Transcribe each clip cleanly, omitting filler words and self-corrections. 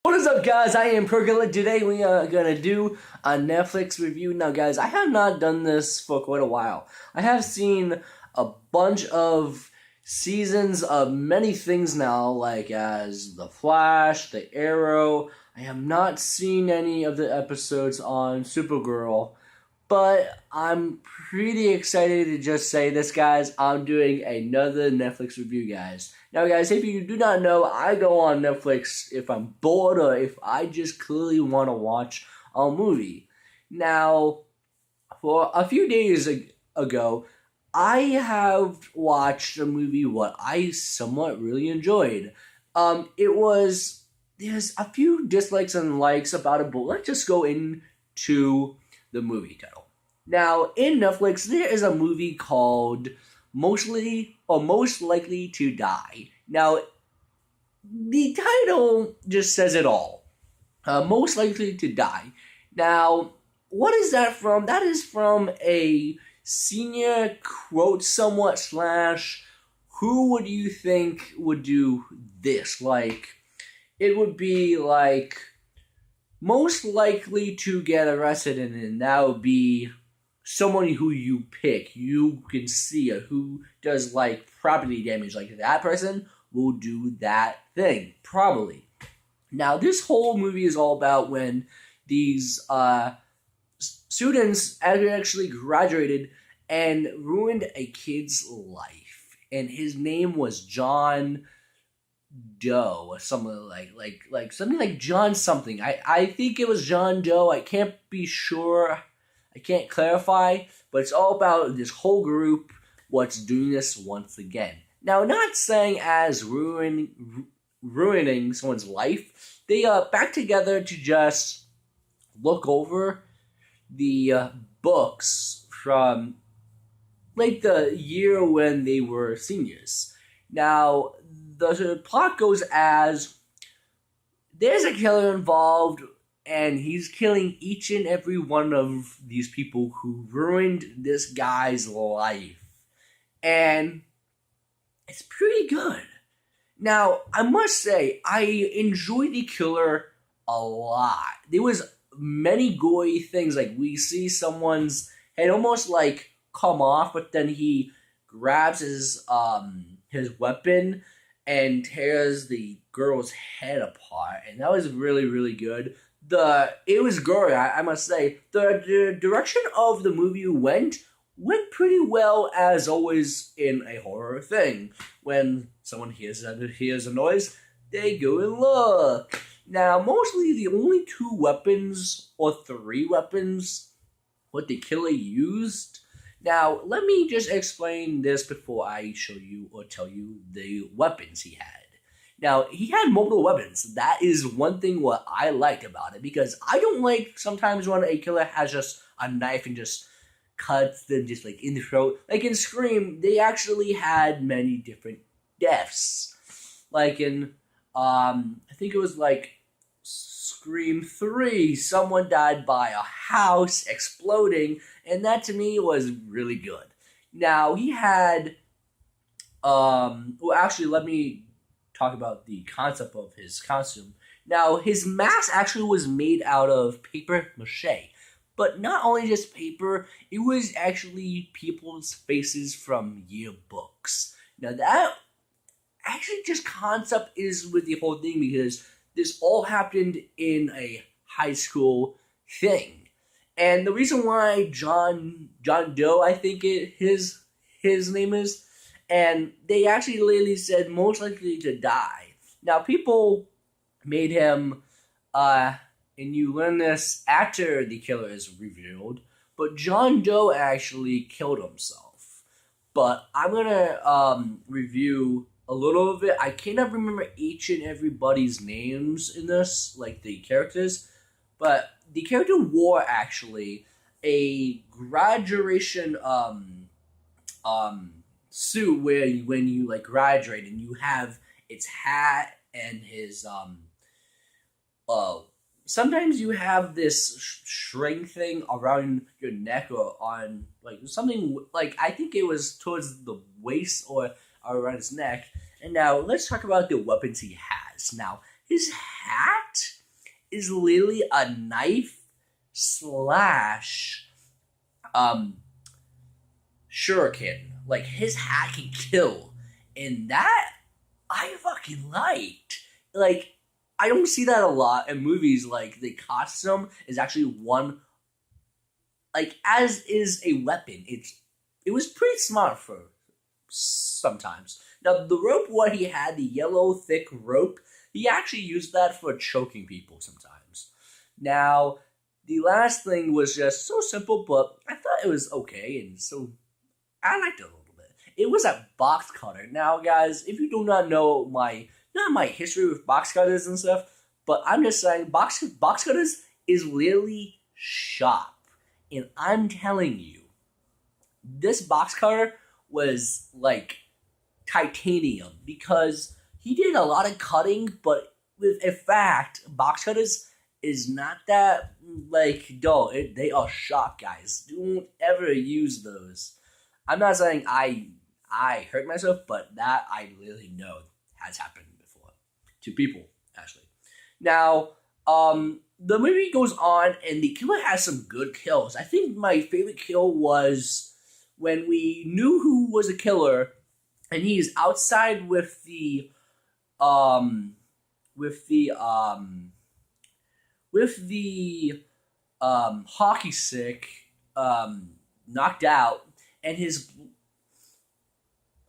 What is up, guys? I am Pergola. Today we are gonna do a Netflix review. Now, guys, I have not done this for quite a while. I have seen a bunch of seasons of many things now, like as The Flash, The Arrow. I have not seen any of the episodes on Supergirl, but I'm pretty excited to just say this, guys. I'm doing another Netflix review, guys. Now, guys, if you do not know, I go on Netflix if I'm bored or if I just clearly want to watch a movie. Now, for a few days ago, I have watched a movie what I somewhat really enjoyed. There's a few dislikes and likes about it, but let's just go into the movie title. Now, in Netflix, there is a movie called Most Likely to Die. Now, the title just says it all. Most Likely to Die. Now, what is that from? That is from a senior quote somewhat slash, who would you think would do this? Like, it would be like, most likely to get arrested, and that would be someone who you pick, you can see who does like property damage, like that person will do that thing, probably. Now, this whole movie is all about when these students actually graduated and ruined a kid's life, and his name was John Doe or something like something like John something. I think it was John Doe. I can't be sure. I can't clarify, but it's all about this whole group what's doing this once again. Now, not saying as ruining someone's life. They are back together to just look over the books from like the year when they were seniors. Now, the plot goes as there's a killer involved, and he's killing each and every one of these people who ruined this guy's life. And it's pretty good. Now, I must say, I enjoyed the killer a lot. There was many gory things, like we see someone's head almost like come off, but then he grabs his weapon and tears the girl's head apart, and that was really, really good. It was gory, I must say. The direction of the movie went pretty well, as always in a horror thing. When someone hears a noise, they go and look. Now, mostly the only 2 weapons or 3 weapons what the killer used. Now, let me just explain this before I show you or tell you the weapons he had. Now, he had multiple weapons. That is one thing what I liked about it, because I don't like sometimes when a killer has just a knife and just cuts them just like in the throat. Like in Scream, they actually had many different deaths. Like in, I think it was like Scream 3, someone died by a house exploding, and that to me was really good. Now, he had, well, actually, let me talk about the concept of his costume. Now, his mask actually was made out of paper mache. But not only just paper, it was actually people's faces from yearbooks. Now, that actually just concept is with the whole thing, because this all happened in a high school thing. And the reason why John Doe, I think his name is, and they actually literally said most likely to die. Now, people made him, and you learn this after the killer is revealed, but John Doe actually killed himself. But I'm gonna review a little of it. I cannot remember each and everybody's names in this, like the characters, but the character wore actually a graduation suit where when you like graduate and you have its hat and his sometimes you have this string thing around your neck or on like something like, I think it was towards the waist or around his neck. And now let's talk about the weapons he has. Now, his hat is literally a knife slash shuriken. Like, his hat can kill. And that I fucking liked. Like, I don't see that a lot in movies. Like, the costume is actually one, like, as is a weapon. It was pretty smart for sometimes. Now, the rope, what he had, the yellow thick rope, he actually used that for choking people sometimes. Now, the last thing was just so simple, but I thought it was okay, and so I liked it a little bit. It was a box cutter. Now, guys, if you do not know not my history with box cutters and stuff, but I'm just saying box cutters is literally sharp. And I'm telling you, this box cutter was like titanium because he did a lot of cutting, but with a fact, box cutters is not that like dull. They are sharp, guys. Don't ever use those. I'm not saying I hurt myself, but that I literally know has happened before to people actually. Now, the movie goes on, and the killer has some good kills. I think my favorite kill was when we knew who was a killer, and he's outside with the hockey stick knocked out, and his,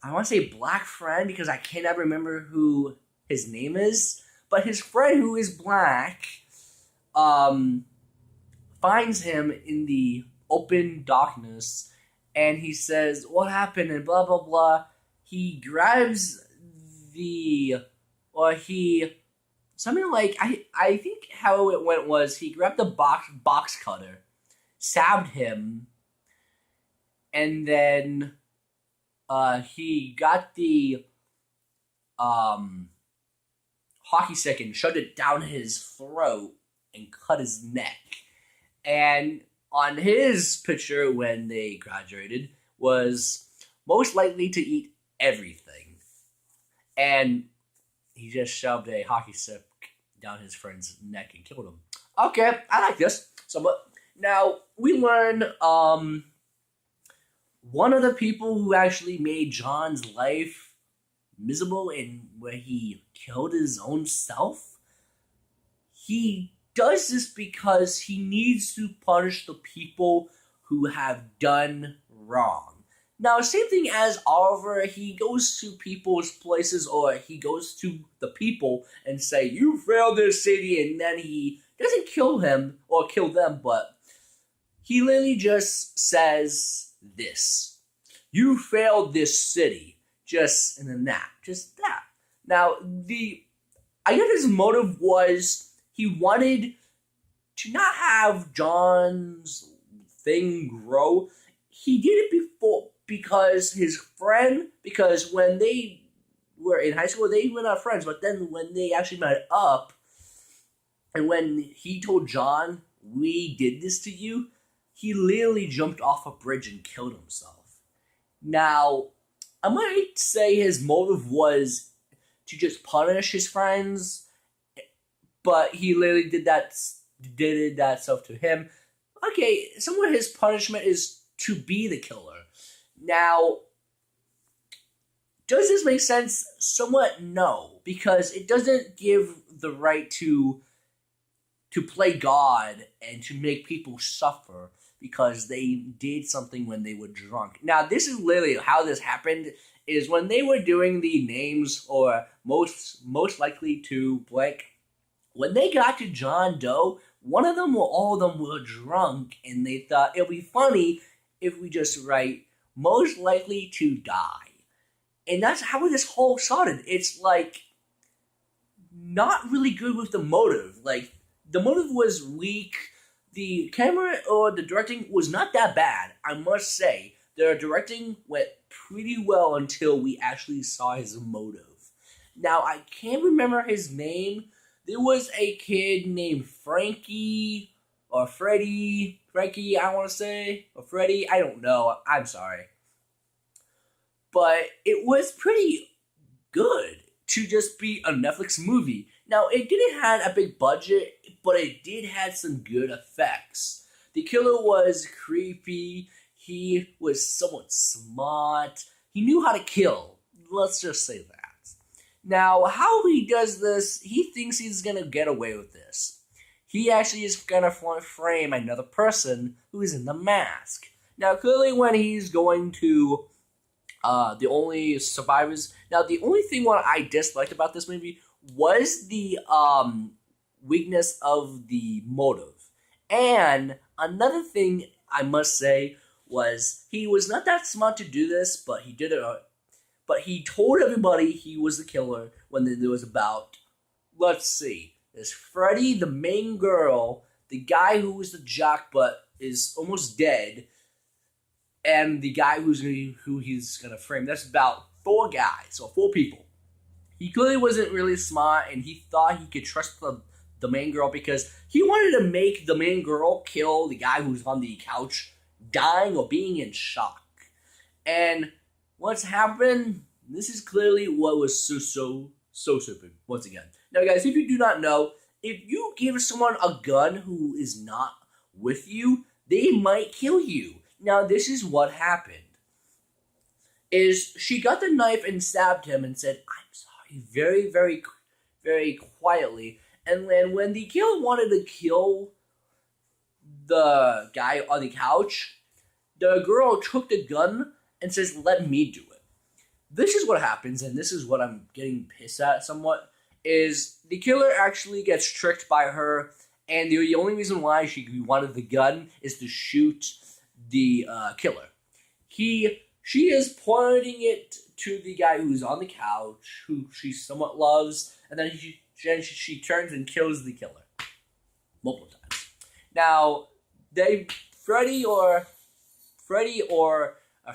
I want to say black friend because I cannot remember who his name is, but his friend who is black finds him in the open darkness, and he says, "What happened?" and blah blah blah. He grabs something like I think how it went was he grabbed the box cutter, stabbed him, and then he got the hockey stick and shoved it down his throat and cut his neck. And on his picture when they graduated was most likely to eat everything. And he just shoved a hockey stick down his friend's neck and killed him. Okay, I like this. So, but now we learn one of the people who actually made John's life miserable and where he killed his own self. He does this because he needs to punish the people who have done wrong. Now, same thing as Oliver, he goes to people's places, or he goes to the people and say, "You failed this city," and then he doesn't kill him or kill them, but he literally just says this: "You failed this city." Just, and then that. Just that. Now, I guess his motive was he wanted to not have John's thing grow. He did it because his friend, because when they were in high school, they were not friends, but then when they actually met up, and when he told John, "We did this to you," he literally jumped off a bridge and killed himself. Now, I might say his motive was to just punish his friends, but he literally did that stuff to him. Okay, somewhat his punishment is to be the killer. Now, does this make sense? Somewhat no, because it doesn't give the right to play God and to make people suffer because they did something when they were drunk. Now, this is literally how this happened, is when they were doing the names, or most likely to blank, when they got to John Doe, one of them or all of them were drunk, and they thought it would be funny if we just write most likely to die. And that's how this whole started. It's like not really good with the motive. Like, the motive was weak. The camera or the directing was not that bad, I must say. The directing went pretty well until we actually saw his motive. Now, I can't remember his name. There was a kid named Frankie, or Freddie. Frankie, I want to say. Or Freddie, I don't know. I'm sorry. But it was pretty good to just be a Netflix movie. Now, it didn't have a big budget, but it did have some good effects. The killer was creepy. He was somewhat smart. He knew how to kill. Let's just say that. Now, how he does this, he thinks he's gonna get away with this. He actually is gonna frame another person who is in the mask. Now, clearly, when he's going to the only survivors. Now, the only thing what I disliked about this movie was the weakness of the motive. And another thing I must say was he was not that smart to do this, but he did it. But he told everybody he was the killer when there was about, let's see, there's Freddy, the main girl, the guy who was the jock but is almost dead, and the guy who he's gonna frame. That's about 4 guys, or 4 people. He clearly wasn't really smart, and he thought he could trust the main girl because he wanted to make the main girl kill the guy who's on the couch, dying or being in shock. And what's happened? This is clearly what was so stupid. Once again, now guys, if you do not know, if you give someone a gun who is not with you, they might kill you. Now, this is what happened. Is she got the knife and stabbed him and said, "I'm sorry," very, very, very quietly. And then when the killer wanted to kill the guy on the couch, the girl took the gun and says, "Let me do it." This is what happens, and this is what I'm getting pissed at somewhat, is the killer actually gets tricked by her, and the only reason why she wanted the gun is to shoot the killer. She is pointing it to the guy who's on the couch, who she somewhat loves, and then she turns and kills the killer multiple times. Now, Freddy or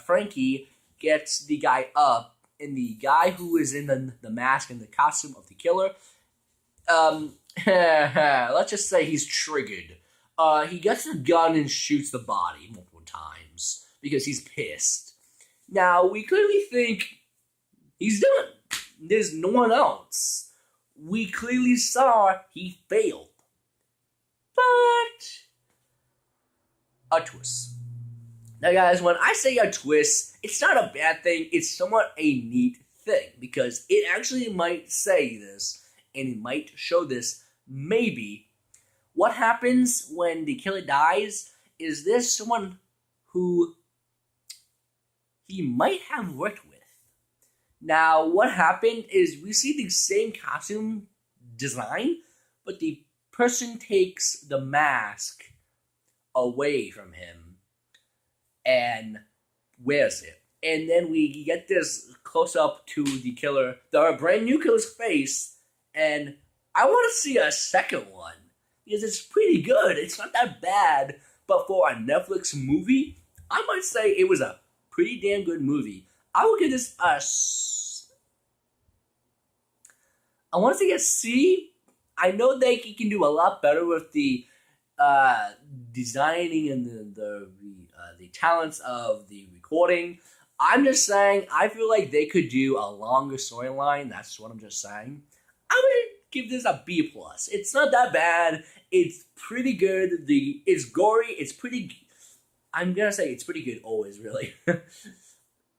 Frankie gets the guy up, and the guy who is in the mask and the costume of the killer, let's just say he's triggered. He gets the gun and shoots the body multiple times because he's pissed. Now, we clearly think he's done. There's no one else. We clearly saw he failed. But a twist. Now, guys, when I say a twist, it's not a bad thing. It's somewhat a neat thing because it actually might say this and it might show this. Maybe what happens when the killer dies is this someone who he might have worked with. Now, what happened is we see the same costume design, but the person takes the mask away from him and wears it. And then we get this close up to the killer, the brand new killer's face, and I want to see a second one because it's pretty good. It's not that bad, but for a Netflix movie, I might say it was a pretty damn good movie. I will give this I want to say a C. I know they can do a lot better with the designing and the talents of the recording. I'm just saying, I feel like they could do a longer storyline. That's what I'm just saying. I would give this a B+. It's not that bad. It's pretty good. It's gory. It's pretty. I'm gonna say it's pretty good always, really.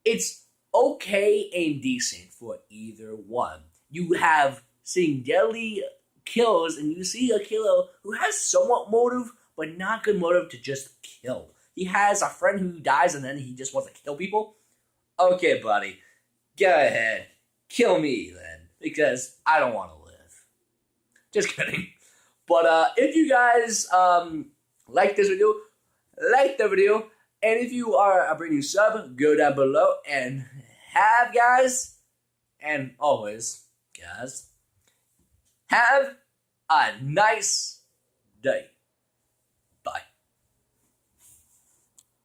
It's okay and decent for either one. You have seeing deadly kills, and you see a killer who has somewhat motive, but not good motive to just kill. He has a friend who dies, and then he just wants to kill people. Okay, buddy, go ahead, kill me then, because I don't want to live. Just kidding. But if you guys like this video, like the video, and if you are a brand new sub, go down below and have guys, and always guys, have a nice day.